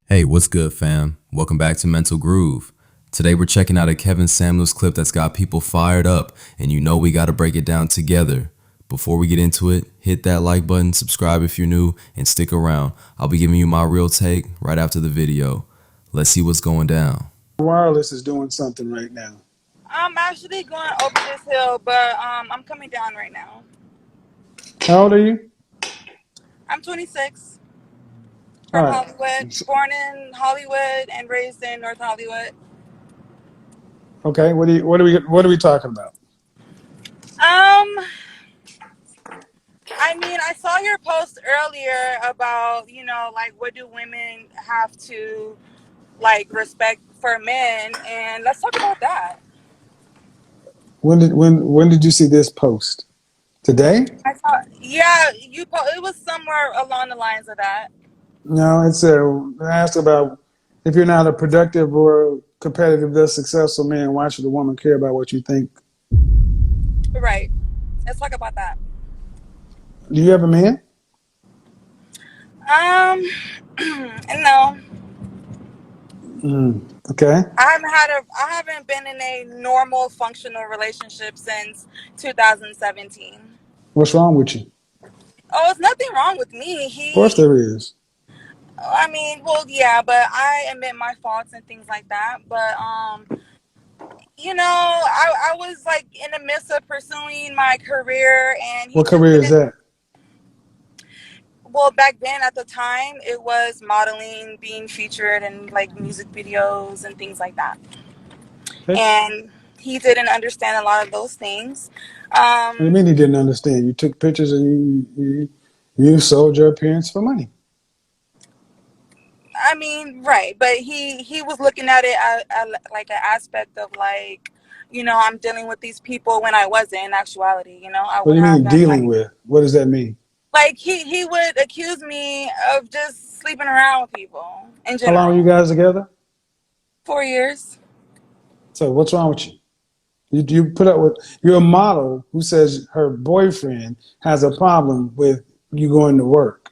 Hey, what's good, fam? Welcome back to Mental Groove. Today we're checking out a Kevin Samuels clip that's got people fired up, and you know we gotta break it down together. Before we get into it, hit that like button, subscribe if you're new, and stick around. I'll be giving you my real take right after the video. Let's see what's going down. Wireless is doing something right now. I'm actually going over this hill, but I'm coming down right now. How old are you? I'm 26 All from right. Hollywood, born in Hollywood and raised in North Hollywood. Okay. What are we talking about? Um, I saw your post earlier about, like what do women have to respect for men, and let's talk about that. When did you see this post? Today? I saw, yeah, it was somewhere along the lines of that. No, I asked about if you're not a productive or competitive, thus successful man, why should a woman care about what you think? Right. Let's talk about that. Do you have a man? Um, no. Okay. I haven't been in a normal functional relationship since 2017. What's wrong with you? Oh, it's nothing wrong with me. Of course there is. Well, yeah, but I admit my faults and things like that. But I was like in the midst of pursuing my career, and he What just career is didn't. that? Well, back then at the time, it was modeling, being featured in like music videos and things like that. Okay. And he didn't understand a lot of those things. What do you mean he didn't understand? You took pictures and you sold your appearance for money. Right, but he was looking at it at like an aspect of like, I'm dealing with these people when I wasn't. In actuality, I What do would you have mean them dealing with? What does that mean? like he would accuse me of just sleeping around with people in How long were you general. guys together? 4 years. So what's wrong with you? You put up with you're a model who says her boyfriend has a problem with you going to work.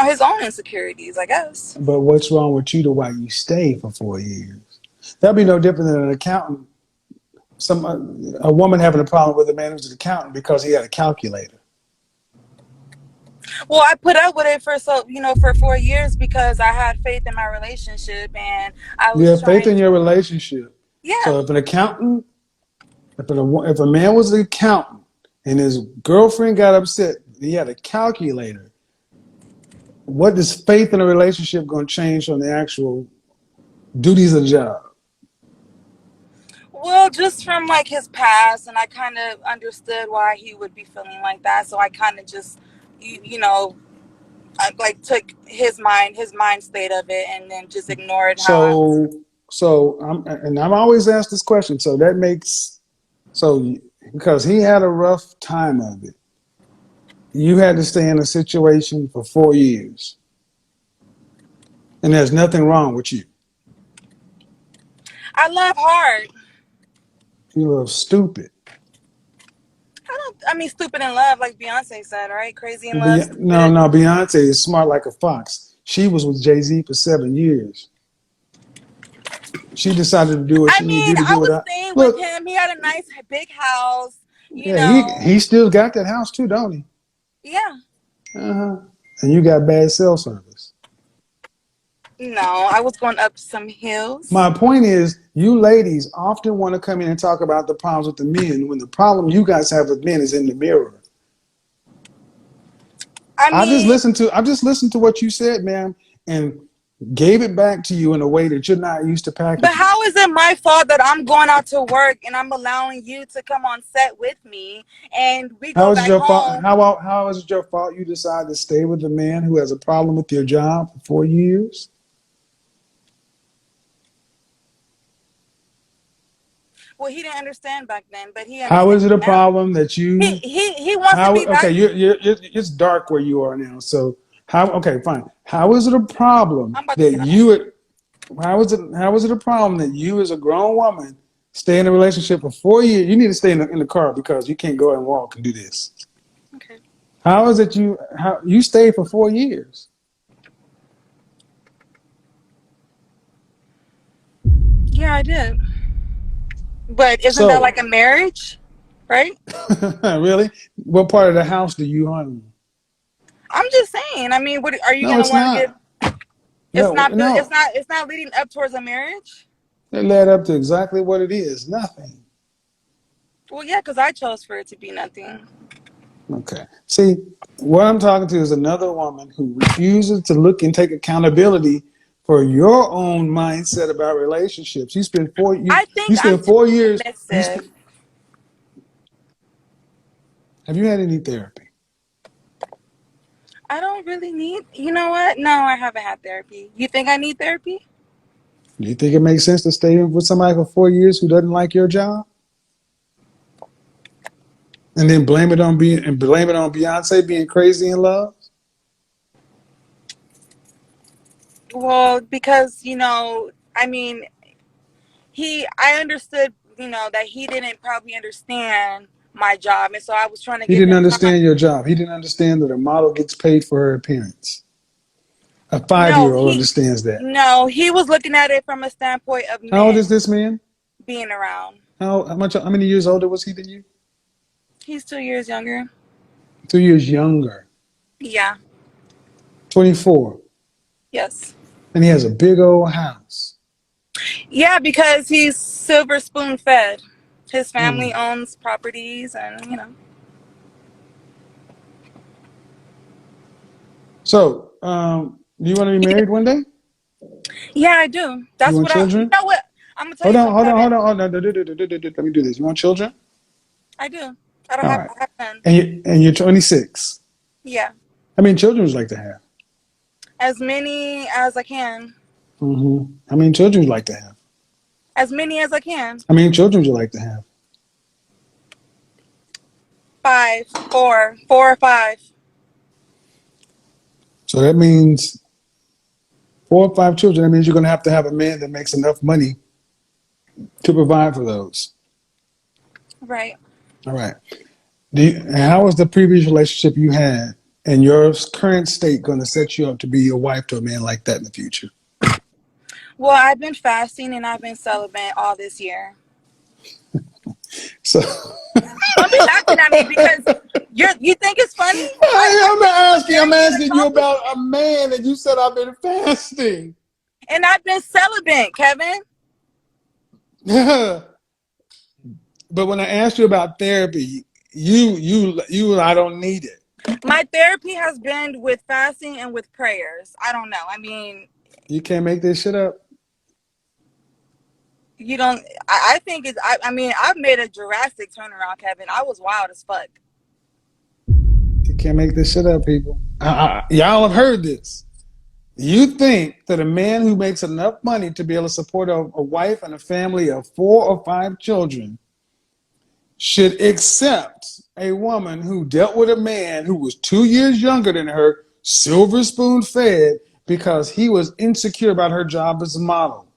His own insecurities, I guess. But what's wrong with you to why you stay for 4 years? That'd be no different than an accountant. A woman having a problem with a man who's an accountant because he had a calculator. Well, I put up with it for 4 years because I had faith in my relationship and I You was have faith trying in to. your relationship. Yeah. So if a man was an accountant and his girlfriend got upset, he had a calculator. What is faith in a relationship going to change on the actual duties of the job? Well, just from like his past, and I kind of understood why he would be feeling like that. So I kind of just, you, you know, I like took his mind state of it, and then just ignored how I was. So, I'm always asked this question. So because he had a rough time of it, you had to stay in a situation for 4 years, and there's nothing wrong with you. I love hard. You look stupid. I don't. Stupid in love, like Beyonce said, right? Crazy in love, No, stupid. no, Beyonce is smart like a fox. She was with Jay-Z for 7 years. She decided to do what she needed to do to I do was without. staying with Look, him. He had a nice big house. You yeah, he know. he still got that house too, don't he? Yeah. Uh-huh. And you got bad cell service. No, I was going up some hills. My point is, you ladies often want to come in and talk about the problems with the men when the problem you guys have with men is in the mirror. I mean, I just listened to what you said, ma'am, and gave it back to you in a way that you're not used to but packaging. how is it my fault that I'm going out to work and I'm allowing you to come on set with me and we How go is it back your fault? home? How is it your fault you decide to stay with a man who has a problem with your job for 4 years? Well, he didn't understand back then, but he How is understands it a now. problem that you He wants to how be okay back. it's dark where you are now, so how okay fine how is it a problem I'm about to that get out. how is it a problem that you as a grown woman stay in a relationship for 4 years? You need to stay in the car because you can't go and walk and do this. Okay. How is it you stayed for 4 years? Yeah, I did. But isn't that like So, a marriage? Right? really, what part of the house do you own? I'm just saying. I mean, what are you No, gonna it's want to give? not. No, It's no. not. It's not leading up towards a marriage. It led up to exactly what it is. Nothing. Well, yeah, because I chose for it to be nothing. Okay. See, what I'm talking to is another woman who refuses to look and take accountability for your own mindset about relationships. I think You I'm spend too 4 years. submissive. Have you had any therapy? I don't really need. You know what? No, I haven't had therapy. You think I need therapy? Do you think it makes sense to stay with somebody for 4 years who doesn't like your job, and then blame it on Beyonce being crazy in love? Well, because I mean, I understood, that he didn't probably understand my job, and so I was trying to He give didn't him time. understand your job. He didn't understand that a model gets paid for her appearance. A No, 5-year-old understands that. he was looking at it from a standpoint of How old men is this man? being around. How many years older was he than you? He's 2 years younger. 2 years younger. Yeah. 24. Yes. And he has a big old house. Yeah, because he's silver spoon fed. His family Mm. owns properties, and So, do you want to be he, married one day? yeah, I do. You That's want what I. You children? know what? I'm gonna tell Hold you on, something, hold on, Kevin. hold on, hold on. Let me do this. You want children? I do. I don't All have. right. I have none. And you're 26. Yeah, How many children would you like to have? as many as I can. How many children would you like to have? As many as I can. How many children would you like to have? Five, four or five. So that means 4 or 5 children. That means you're going to have a man that makes enough money to provide for those. Right. All right. And how was the previous relationship you had and your current state going to set you up to be your wife to a man like that in the future? Well, I've been fasting and I've been celibate all this year. So Don't be laughing at me because you think it's funny. I'm Very asking you inappropriate. about a man and you said I've been fasting. And I've been celibate, Kevin. But when I asked you about therapy, I don't need it. My therapy has been with fasting and with prayers. I don't know. I mean, You can't make this shit up. you don't. I think it's. I mean, I've made a drastic turnaround, Kevin. I was wild as fuck. You can't make this shit up, people. Y'all have heard this. You think that a man who makes enough money to be able to support a wife and a family of 4 or 5 children should accept a woman who dealt with a man who was 2 years younger than her, silver spoon fed, because he was insecure about her job as a model.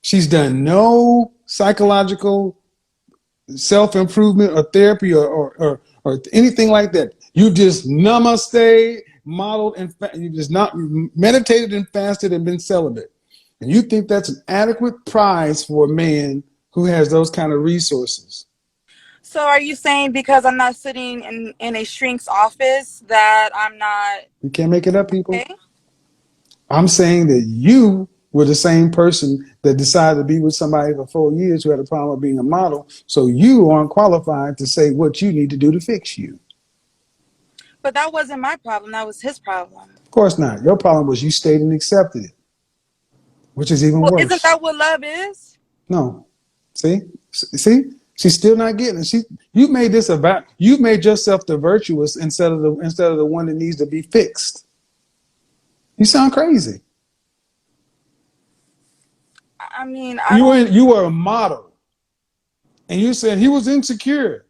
She's done no psychological self improvement or therapy or anything like that. You just namaste, modeled, and you just not meditated and fasted and been celibate. And you think that's an adequate prize for a man who has those kind of resources. So, are you saying because I'm not sitting in a shrink's office that I'm not You can't make it up, people. okay? I'm saying that you were the same person that decided to be with somebody for 4 years who had a problem with being a model. So you aren't qualified to say what you need to do to fix you. But that wasn't my problem. That was his problem. Of course not. Your problem was you stayed and accepted it, which is even Well, isn't worse. that what love is? No. See? She's still not getting it. You've made yourself the virtuous instead of the one that needs to be fixed. You sound crazy. I mean, I don't. You were a model, and you said he was insecure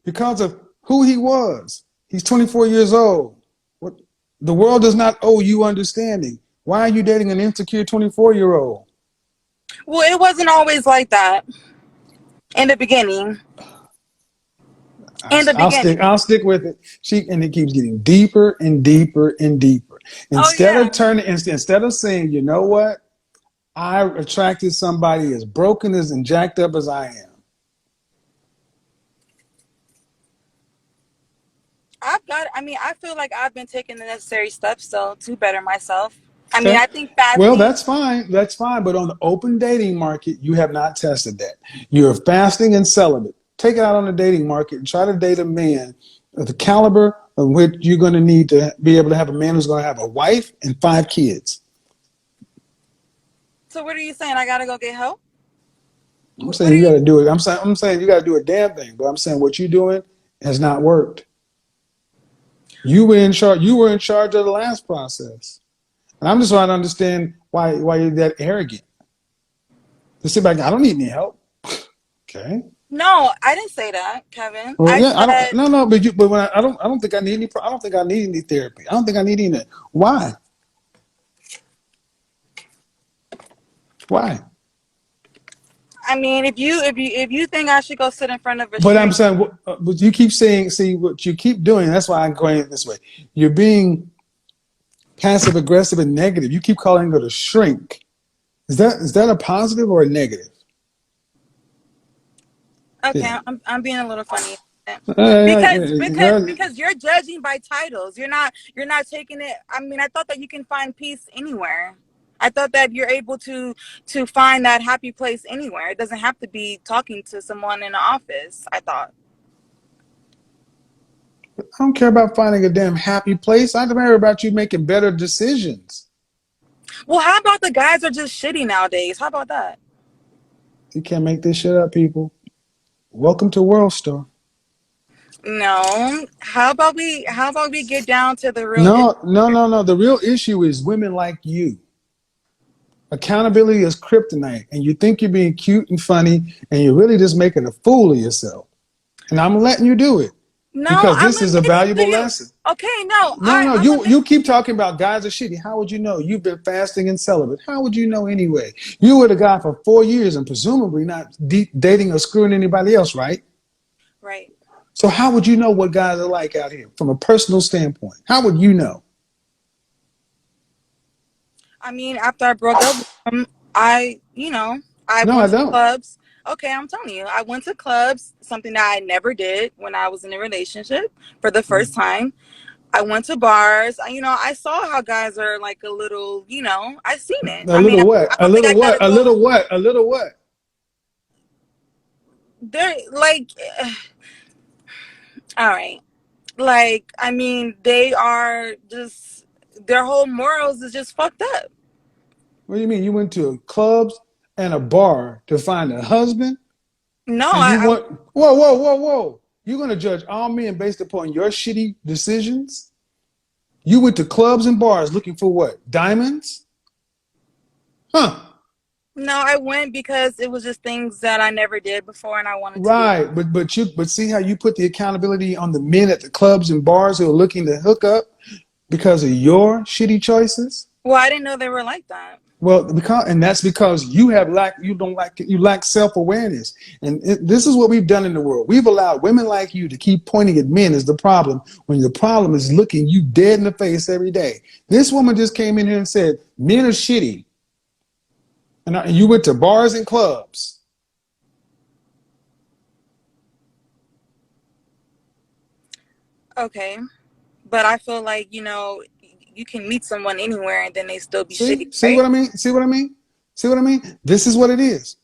because of who he was. He's 24 years old. What the world does not owe you understanding. Why are you dating an insecure 24-year-old? Well, it wasn't always like that in the beginning. in the beginning. I'll stick with it. And it keeps getting deeper and deeper and deeper. Oh yeah. Instead of saying, you know what, I attracted somebody as broken as and jacked up as I am. I mean, I feel like I've been taking the necessary steps though to better myself. I mean, Okay. I think Well, fasting. that's fine. That's fine. But on the open dating market, you have not tested that. You're fasting and celibate. Take it out on the dating market and try to date a man of the caliber of which you're going to need to be able to have a man who's going to have a wife and 5 kids. So what are you saying? I gotta go get help? I'm What saying are you got you? to do it. I'm saying you got to do a damn thing. But I'm saying what you're doing has not worked. You were in charge. You were in charge of the last process, and I'm just trying to understand why you're that arrogant. To sit back, I don't need any help. Okay. No, I didn't say that, Kevin. Well, I yeah, I don't. said No, but when I don't think I need any. I don't think I need any therapy. I don't think I need any. Why? Why? I mean, if you think I should go sit in front of a But I'm street, saying, what you keep saying. See what you keep doing. That's why I'm going this way. You're being passive aggressive and negative. You keep calling it a shrink. Is that a positive or a negative? okay, Yeah. I'm being a little funny. Uh, Because you're judging by titles. You're not taking it. I mean, I thought that you can find peace anywhere. I thought that you're able to find that happy place anywhere. It doesn't have to be talking to someone in the office. I thought. I don't care about finding a damn happy place. I care about you making better decisions. Well, how about the guys are just shitty nowadays? How about that? You can't make this shit up, people. Welcome to World Star. No. How about we get down to the real issue? No. The real issue is women like you. Accountability is kryptonite, and you think you're being cute and funny, and you're really just making a fool of yourself. And I'm letting you do it No, because I'm this is a admitting to valuable you. lesson. Okay, no, No. I'm admitting. You keep talking about guys are shitty. How would you know? You've been fasting and celibate. How would you know anyway? You were the guy for 4 years and presumably not dating or screwing anybody else, right? Right. So how would you know what guys are like out here from a personal standpoint? How would you know? I mean, after I broke up with him, I No, I went to don't. clubs. Okay, I'm telling you, I went to clubs, something that I never did when I was in a relationship for the first time. I went to bars. I saw how guys are like a little, I seen it. A I mean, little what? I A don't think little I gotta what? A go. little what? A little what? They're like, all right. Like, I mean, they are just, their whole morals is just fucked up. What do you mean? You went to clubs and a bar to find a husband, No, and you want? Whoa! You're gonna judge all men based upon your shitty decisions? You went to clubs and bars looking for what? Diamonds? Huh? no, I went because it was just things that I never did before and I wanted to do them. Right, but see how you put the accountability on the men at the clubs and bars who are looking to hook up because of your shitty choices. Well, I didn't know they were like that. Well, that's because you lack self awareness, and this is what we've done in the world. We've allowed women like you to keep pointing at men as the problem when the problem is looking you dead in the face every day. This woman just came in here and said men are shitty, and you went to bars and clubs. Okay. But I feel like, you can meet someone anywhere and then they still be shitty, See right? what I mean? See what I mean? See what I mean? This is what it is.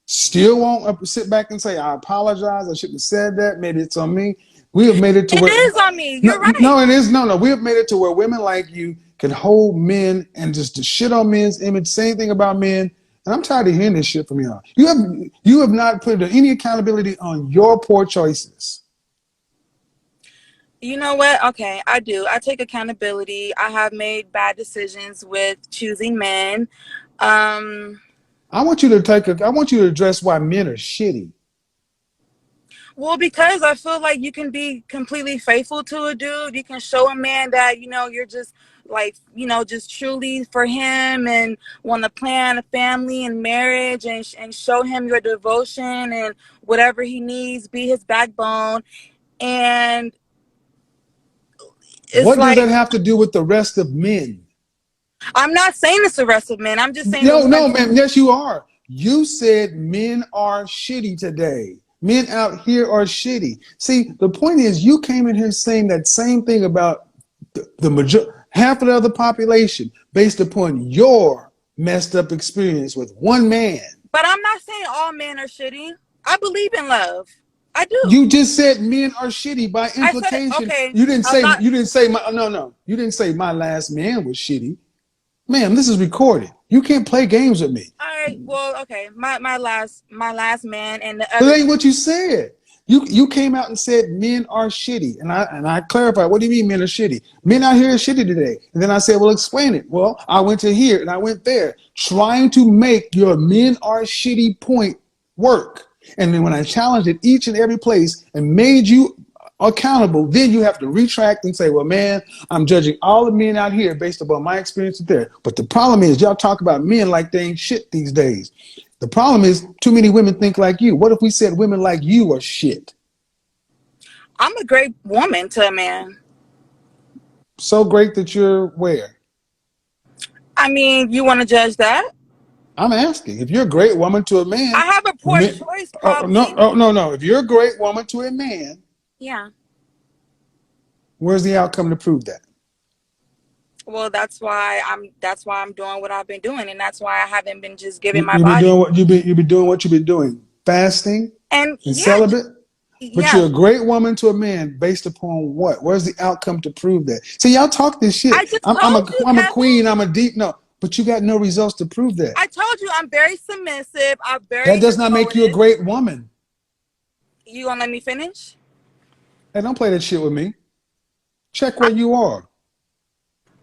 Still won't sit back and say, I apologize. I shouldn't have said that. Maybe it's on me. We have made it to It where, is on me. no, You're right. no, it is. No. We have made it to where women like you can hold men and just to shit on men's image, say anything about men. And I'm tired of hearing this shit from y'all. You have not put any accountability on your poor choices. You know what? Okay, I do. I take accountability. I have made bad decisions with choosing men. Um, I want you to address why men are shitty. well, because I feel like you can be completely faithful to a dude. You can show a man that, you're just like, just truly for him and want to plan a family and marriage and show him your devotion and whatever he needs, be his backbone. And it's What does that like, have to do with the rest of men? I'm not saying it's the rest of men. I'm just saying the No, no, ones. man. Yes, you are. You said men are shitty today. Men out here are shitty. See, the point is, you came in here saying that same thing about the major half of the other population based upon your messed up experience with one man. But I'm not saying all men are shitty. I believe in love. I You do. just said men are shitty by I said it. implication. Okay. You didn't I'm say not. my no no. You didn't say my last man was shitty. Ma'am, this is recorded. You can't play games with me. All right. Well, okay. My last man and the But other that ain't man. what you said. You came out and said men are shitty, and I clarified. What do you mean men are shitty? Men out here are shitty today. And then I said, well, explain it. Well, I went to here and I went there, trying to make your men are shitty point work. And then when I challenged it each and every place and made you accountable, then you have to retract and say, well, man, I'm judging all the men out here based upon my experience there. But the problem is, y'all talk about men like they ain't shit these days. The problem is, too many women think like you. What if we said women like you are shit? I'm a great woman to a man. So great that you're where? I mean, you want to judge that? I'm asking. If you're a great woman to a man, I have a poor choice, no, probably. oh, no, no. If you're a great woman to a man, Yeah. where's the outcome to prove that? Well, that's why I'm doing what I've been doing, and that's why I haven't been just giving my You've been doing body. what you've been doing. What you've been doing, fasting And and yeah, celibate. But yeah. you're a great woman to a man based upon what? Where's the outcome to prove that? See, y'all talk this shit. I just told you, I'm a queen. Kevin. I'm a deep no. But you got no results to prove that. I told you I'm very submissive. I'm That very does not make you a devoted. great woman. You gonna let me finish? Hey, don't play that shit with me. Check where I'm, you are.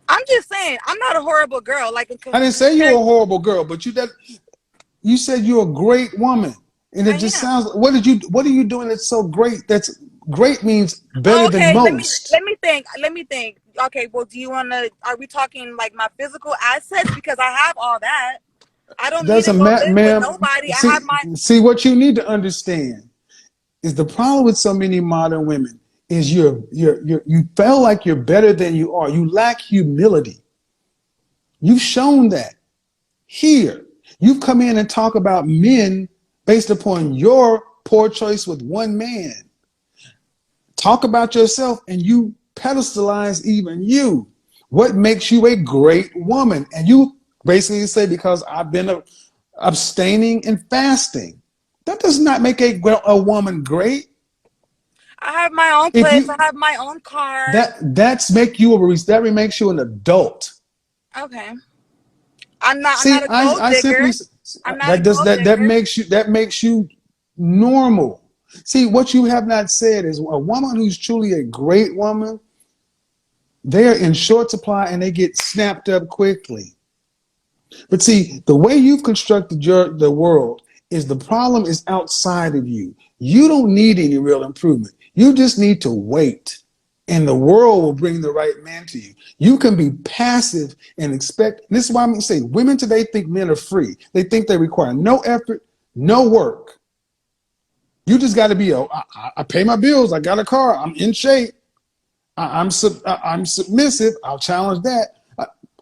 I'm just saying I'm not a horrible girl. Like I didn't say you're a compared, horrible girl, but you said you're a great woman. And it I just am. sounds what are you doing that's so great? That's great means better Oh, than okay, let me most. let me think. Let me think. Okay, well, do you wanna? Are we talking like my physical assets? Because I have all that. I don't need to Doesn't go matter, live with ma'am. nobody. I have See, my. see what you need to understand is the problem with so many modern women is you feel like you're better than you are. You lack humility. You've shown that here. You've come in and talk about men based upon your poor choice with one man. Talk about yourself and you pedestalize even you. What makes you a great woman? And you basically say, because I've been abstaining and fasting. That does not make a woman great. I have my own If place. I you have my own car. that's make you that makes you an adult. Okay. I'm not See, a gold I simply digger. I'm not a that does gold that digger. that makes you normal. See, what you have not said is a woman who's truly a great woman, they're in short supply and they get snapped up quickly. But see, the way you've constructed the world is the problem is outside of you. You don't need any real improvement. You just need to wait, and the world will bring the right man to you. You can be passive and expect. This is why I'm going to say women today think men are free. They think they require no effort, no work. You just got to be, I pay my bills. I got a car. I'm in shape. I'm submissive. I'll challenge that.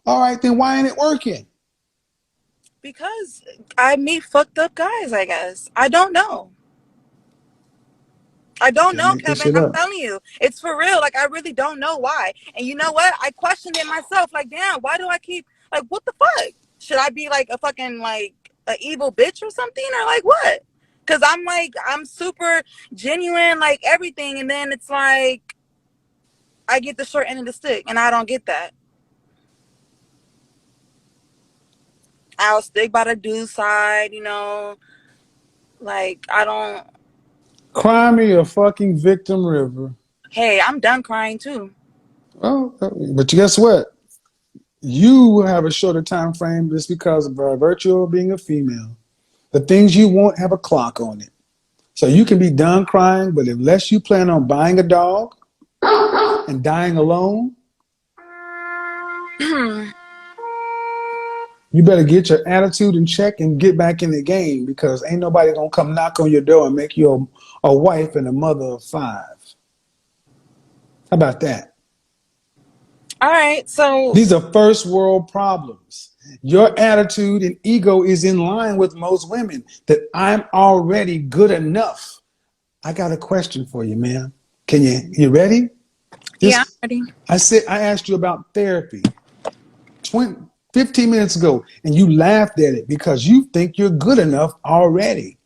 All right, then why ain't it working? Because I meet fucked up guys, I guess. I don't know. I don't Can't know, make this Kevin. shit I'm up. telling you. It's for real. Like, I really don't know why. And you know what? I questioned it myself. Like, damn, why do I keep, like, what the fuck? Should I be like a fucking, like, a evil bitch or something? Or like what? Because I'm like, I'm super genuine, like everything. And then it's like, I get the short end of the stick. And I don't get that. I'll stick by the dude's side, Like, I don't. Cry me a fucking victim river. Hey, I'm done crying too. Well, but guess what? You will have a shorter time frame just because of virtue of being a female. The things you want have a clock on it. So you can be done crying, but unless you plan on buying a dog and dying alone, you better get your attitude in check and get back in the game because ain't nobody gonna come knock on your door and make you a wife and a mother of five. How about that? All right. So, These are first world problems. Your attitude and ego is in line with most women that I'm already good enough. I got a question for you, ma'am. You ready? yeah, I'm This ready. I asked you about therapy 20, 15 minutes ago, and you laughed at it because you think you're good enough already.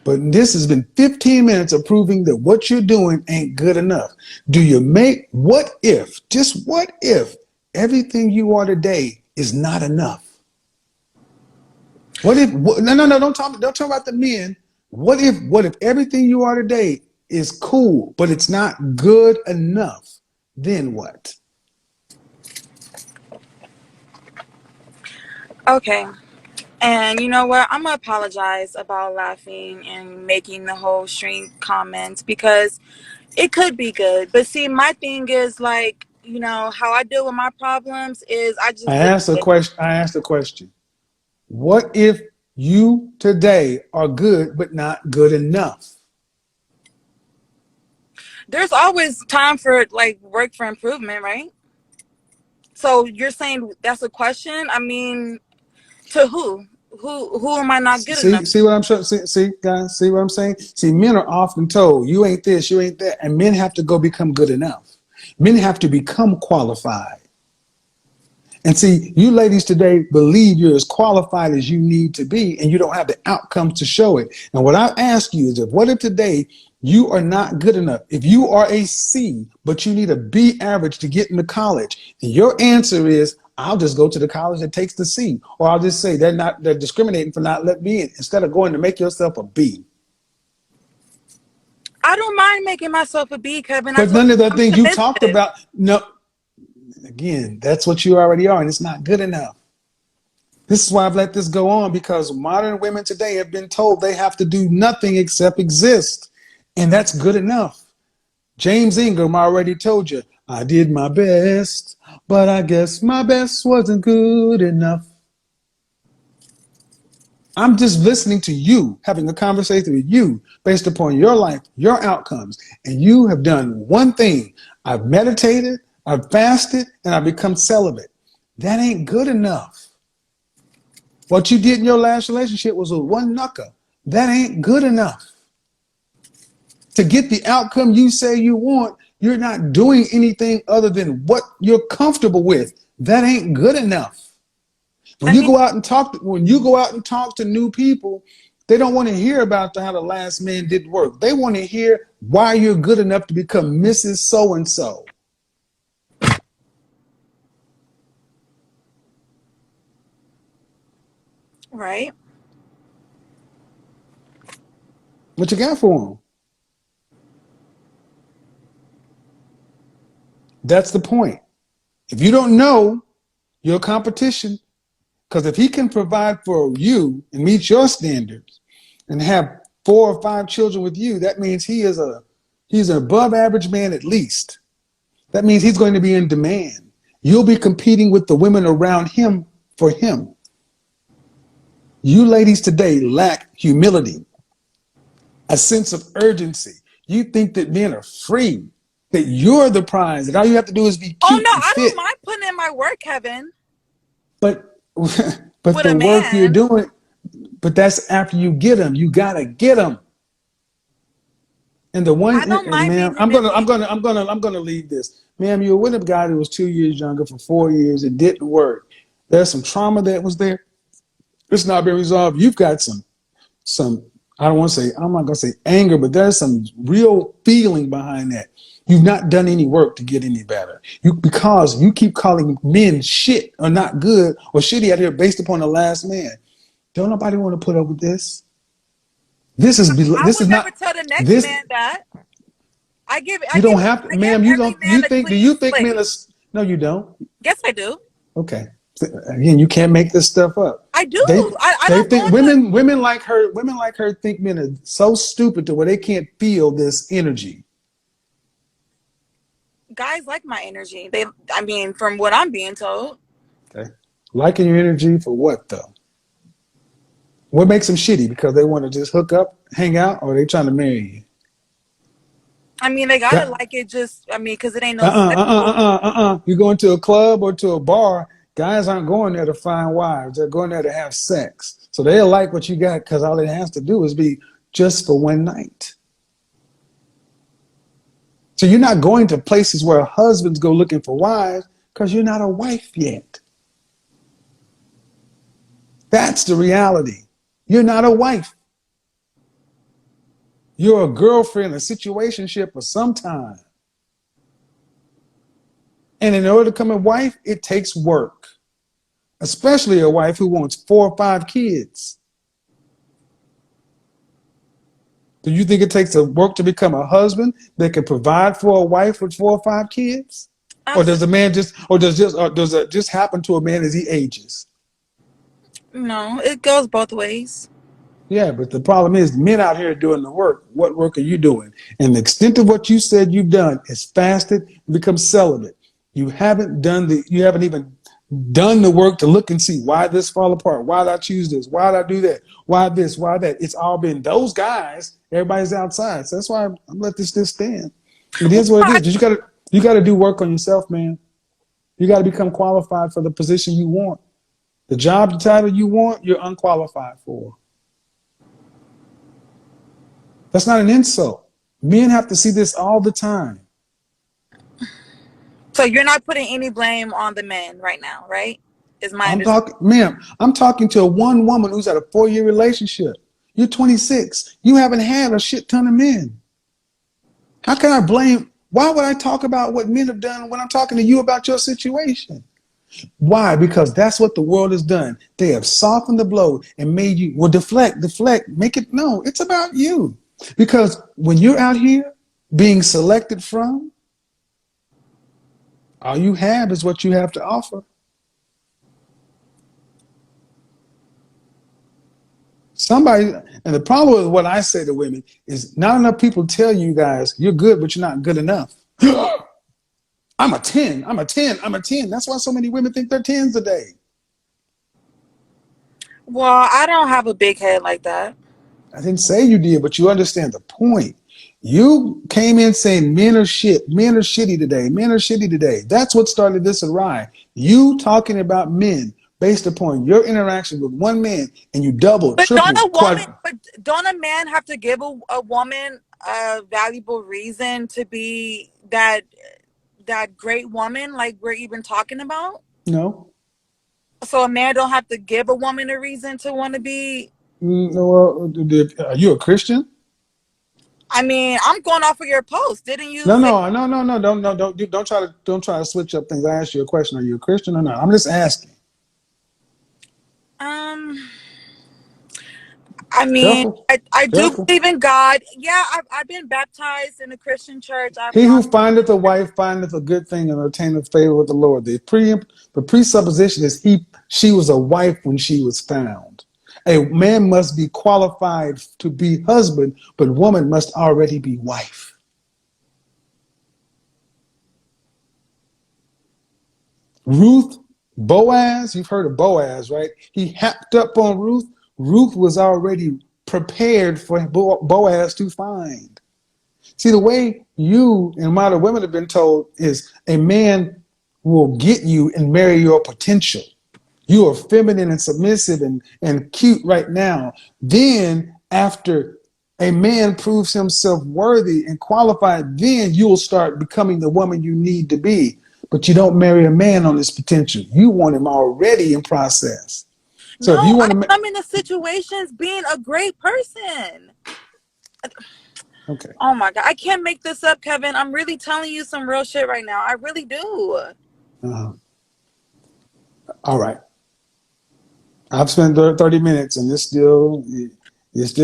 But this has been 15 minutes of proving that what you're doing ain't good enough. What if, just what if, everything you are today is not enough? No, don't talk about the men. What if everything you are today is cool, but it's not good enough? Then what? Okay. And you know what? I'm gonna apologize about laughing and making the whole string comments because it could be good. But see, my thing is like, how I deal with my problems is I I just deal asked a with it. question. I asked a question. What if you today are good, but not good enough? There's always time for like work for improvement, right? So you're saying that's a question? I mean, to who? Who am I not good enough? See what I'm showing. See, guys, see what I'm saying? See, men are often told, you ain't this, you ain't that. And men have to go become good enough. Men have to become qualified. And see, you ladies today believe you're as qualified as you need to be, and you don't have the outcomes to show it. And what I ask you is, what if today you are not good enough? If you are a C, but you need a B average to get into college, and your answer is, I'll just go to the college that takes the C, or I'll just say they're discriminating for not letting me in instead of going to make yourself a B. I don't mind making myself a B, Kevin. I But told none of the you I'm things you talked submissive. about, no, again, that's what you already are, and it's not good enough. This is why I've let this go on because modern women today have been told they have to do nothing except exist. And that's good enough. James Ingram already told you, I did my best, but I guess my best wasn't good enough. I'm just listening to you, having a conversation with you based upon your life, your outcomes. And you have done one thing. I've meditated, I've fasted, and I've become celibate. That ain't good enough. What you did in your last relationship was a one knucker. That ain't good enough. To get the outcome you say you want, you're not doing anything other than what you're comfortable with. That ain't good enough. I mean, When you go out and talk to new people, they don't want to hear about how the last man did work. They want to hear why you're good enough to become Mrs. So and so. right? What you got for them? That's the point. If you don't know your competition, because if he can provide for you and meet your standards and have 4 or 5 children with you, that means he's an above average man at least. That means he's going to be in demand. You'll be competing with the women around him for him. You ladies today lack humility, a sense of urgency. You think that men are free, that you're the prize, that all you have to do is be Oh cute no, and I don't fit. mind putting in my work, Kevin, But but with the a work you're man. doing, but that's after you get them. You gotta get them. And the one, I don't and mind ma'am, being manipulated. I'm gonna leave this, ma'am. You were with a guy that was 2 years younger for 4 years. It didn't work. There's some trauma that was there. It's not been resolved. You've got some. I don't want to say. I'm not gonna say anger, but there's some real feeling behind that. You've not done any work to get any better. Because you keep calling men shit or not good or shitty out here based upon the last man. Don't nobody want to put up with this. I This is would never not tell the next this. man that. I You give don't have to, I give ma'am. You every don't. man You a think? Do clean you think men slate. are? No, you don't. Yes, I do. Okay. Again, you can't make this stuff up. I do. They I they don't go think into women like her think men are so stupid to where they can't feel this energy. guys like my energy. I mean, from what I'm being told. Okay. Liking your energy for what though? What makes them shitty? Because they want to just hook up, hang out, or are they trying to marry you? I mean, they gotta Gu- like it. Just I mean, because it ain't no sexual. You go into a club or to a bar, guys aren't going there to find wives. They're going there to have sex. So they'll like what you got because all it has to do is be just for one night. So you're not going to places where husbands go looking for wives because you're not a wife yet. That's the reality. You're not a wife. You're a girlfriend, a situationship for some time. And in order to become a wife, it takes work, especially a wife who wants 4 or 5 kids. Do you think it takes a work to become a husband that can provide for a wife with 4 or 5 kids? Or does a Absolutely. man just, or does it just happen to a man as he ages? No, it goes both ways. Yeah, but the problem is men out here doing the work. What work are you doing? And the extent of what you said you've done is fasted and become celibate. You haven't even done the work to look and see why this fall apart, why did I choose this, why did I do that, why this, why that. It's all been those guys. Everybody's outside. So that's why I'm let this stand. It Well, is what I, it is. You gotta do work on yourself, man. You gotta become qualified for the position you want. The job title you want, you're unqualified for. That's not an insult. Men have to see this all the time. so you're not putting any blame on the men right now, right? Is my I'm understanding. talking, ma'am, I'm talking to one woman who's had a 4-year relationship. You're 26. You haven't had a shit ton of men. How can I blame? Why would I talk about what men have done when I'm talking to you about your situation? Why? Because that's what the world has done. They have softened the blow and made you, well, deflect, make it, no, it's about you. Because when you're out here being selected from, all you have is what you have to offer. Somebody, and the problem with what I say to women is not enough people tell you guys you're good, but you're not good enough. I'm a 10. I'm a 10. I'm a 10. That's why so many women think they're 10s today. Well, I don't have a big head like that. I didn't say you did, but you understand the point. You came in saying men are shit. Men are shitty today. Men are shitty today. That's what started this awry. You talking about men based upon your interaction with one man and you double, But don't triple, a woman, quad. but don't a man have to give a woman a valuable reason to be that great woman like we're even talking about? No. So a man don't have to give a woman a reason to want to be. No, are you a Christian? I mean, I'm going off of your post. Didn't you No, say no, no, no, no, don't try to switch up things. I asked you a question. Are you a Christian or not? I'm just asking. um I mean, Careful, I do careful. believe in God. Yeah, I've been baptized in a Christian church. I've He gone. who findeth a wife findeth a good thing and obtaineth favor with the Lord. The presupposition is she was a wife when she was found. A man must be qualified to be husband, but woman must already be wife. Ruth, Boaz, you've heard of Boaz, right? He hacked up on Ruth. Ruth was already prepared for Boaz to find. See, the way you and modern women have been told is a man will get you and marry your potential. You are feminine and submissive and cute right now. Then, after a man proves himself worthy and qualified, then you'll start becoming the woman you need to be. But you don't marry a man on his potential. You want him already in process. So if No, you I want to, come into situations being a great person. okay, Oh my God. I can't make this up, Kevin. I'm really telling you some real shit right now. I really do. uh, all right. I've spent 30 minutes and you're still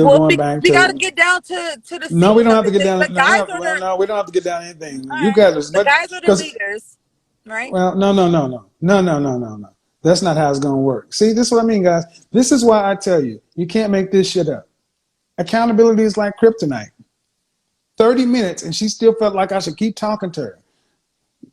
Well, going back we got to to, get down to the no, we seeds don't of have to it. get The down. No, guys no, are well, the, no, we don't have to get down anything. all You right. got this, The but guys are the because, leaders, right? well, no. That's not how it's going to work. See, this is what I mean, guys. This is why I tell you, you can't make this shit up. Accountability is like kryptonite. 30 minutes and she still felt like I should keep talking to her.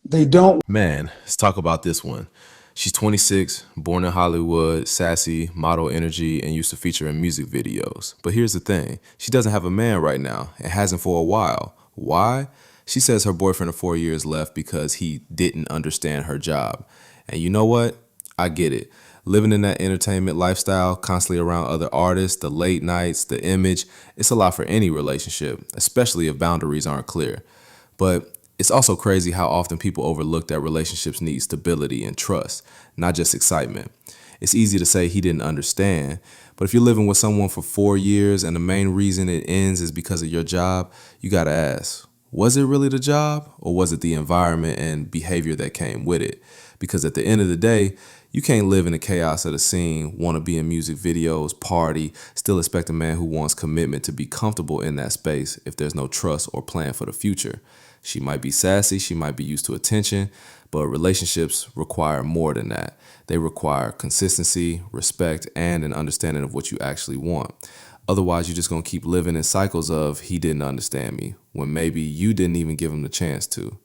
They don't. Man, let's talk about this one. She's 26, born in Hollywood, sassy, model energy, and used to feature in music videos. But here's the thing, she doesn't have a man right now and hasn't for a while. Why? She says her boyfriend of 4 years left because he didn't understand her job. And you know what? I get it. Living in that entertainment lifestyle, constantly around other artists, the late nights, the image, it's a lot for any relationship, especially if boundaries aren't clear. But it's also crazy how often people overlook that relationships need stability and trust, not just excitement. It's easy to say he didn't understand, but if you're living with someone for 4 years and the main reason it ends is because of your job, you gotta ask, was it really the job or was it the environment and behavior that came with it? Because at the end of the day, you can't live in the chaos of the scene, want to be in music videos, party, still expect a man who wants commitment to be comfortable in that space if there's no trust or plan for the future. She might be sassy, she might be used to attention, but relationships require more than that. They require consistency, respect, and an understanding of what you actually want. Otherwise, you're just going to keep living in cycles of he didn't understand me when maybe you didn't even give him the chance to.